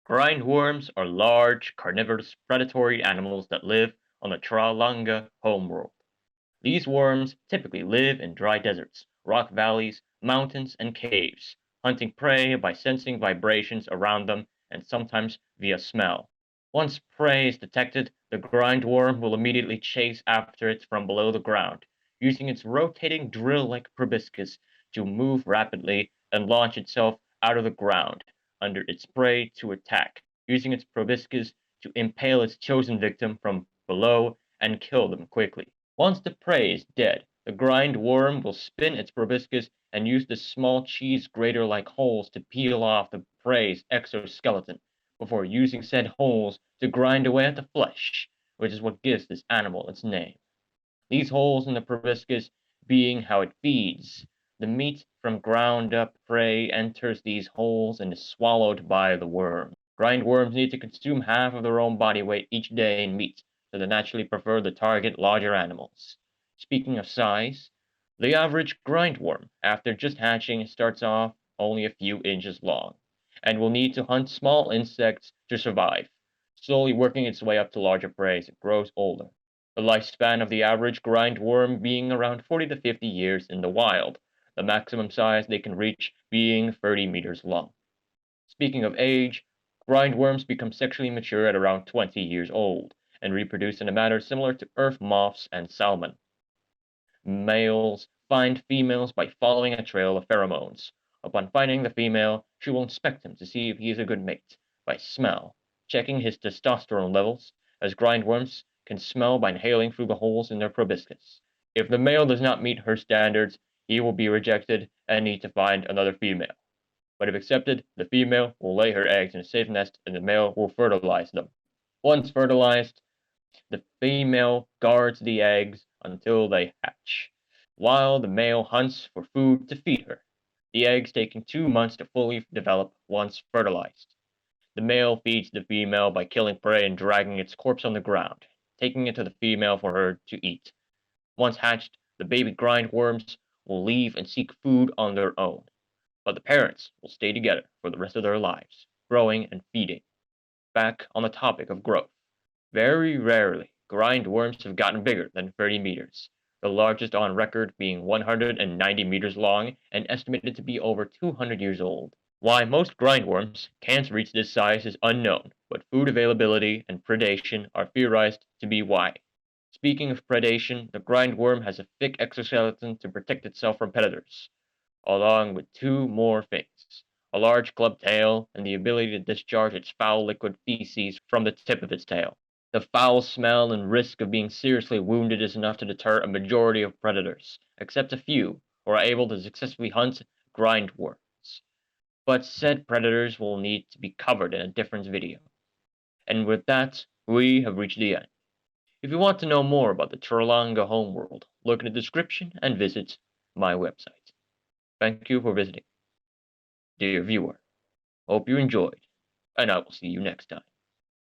Grindworms are large, carnivorous, predatory animals that live on the 𝔖𝔞𝔩𝔞𝔯 homeworld. These worms typically live in dry deserts, rock valleys, mountains, and caves, hunting prey by sensing vibrations around them and sometimes via smell. Once prey is detected, the grindworm will immediately chase after it from below the ground, using its rotating drill-like proboscis to move rapidly and launch itself out of the ground under its prey to attack, using its proboscis to impale its chosen victim from below and kill them quickly. Once the prey is dead, the grindworm will spin its proboscis and use the small cheese grater-like holes to peel off the prey's exoskeleton, before using said holes to grind away at the flesh, which is what gives this animal its name. These holes in the proboscis being how it feeds. The meat from ground-up prey enters these holes and is swallowed by the worm. Grindworms need to consume half of their own body weight each day in meat, so they naturally prefer to target larger animals. Speaking of size, the average grindworm, after just hatching, starts off only a few inches long, and will need to hunt small insects to survive, slowly working its way up to larger prey as it grows older. The lifespan of the average grindworm being around 40 to 50 years in the wild, the maximum size they can reach being 30 meters long. Speaking of age, grindworms become sexually mature at around 20 years old, and reproduce in a manner similar to earth moths and salmon. Males find females by following a trail of pheromones. Upon finding the female, she will inspect him to see if he is a good mate, by smell, checking his testosterone levels, as grindworms can smell by inhaling through the holes in their proboscis. If the male does not meet her standards, he will be rejected and need to find another female. But if accepted, the female will lay her eggs in a safe nest and the male will fertilize them. Once fertilized, the female guards the eggs until they hatch, while the male hunts for food to feed her, the eggs taking 2 months to fully develop once fertilized. The male feeds the female by killing prey and dragging its corpse on the ground, taking it to the female for her to eat. Once hatched, the baby grindworms will leave and seek food on their own, but the parents will stay together for the rest of their lives, growing and feeding. Back on the topic of growth. Very rarely, grindworms have gotten bigger than 30 meters, the largest on record being 190 meters long and estimated to be over 200 years old. Why most grindworms can't reach this size is unknown, but food availability and predation are theorized to be why. Speaking of predation, the grindworm has a thick exoskeleton to protect itself from predators, along with two more things: a large club tail and the ability to discharge its foul liquid feces from the tip of its tail. The foul smell and risk of being seriously wounded is enough to deter a majority of predators, except a few who are able to successfully hunt grindworms. But said predators will need to be covered in a different video. And with that, we have reached the end. If you want to know more about the 𝔖𝔞𝔩𝔞𝔯 homeworld, look in the description and visit my website. Thank you for visiting. Dear viewer, hope you enjoyed, and I will see you next time.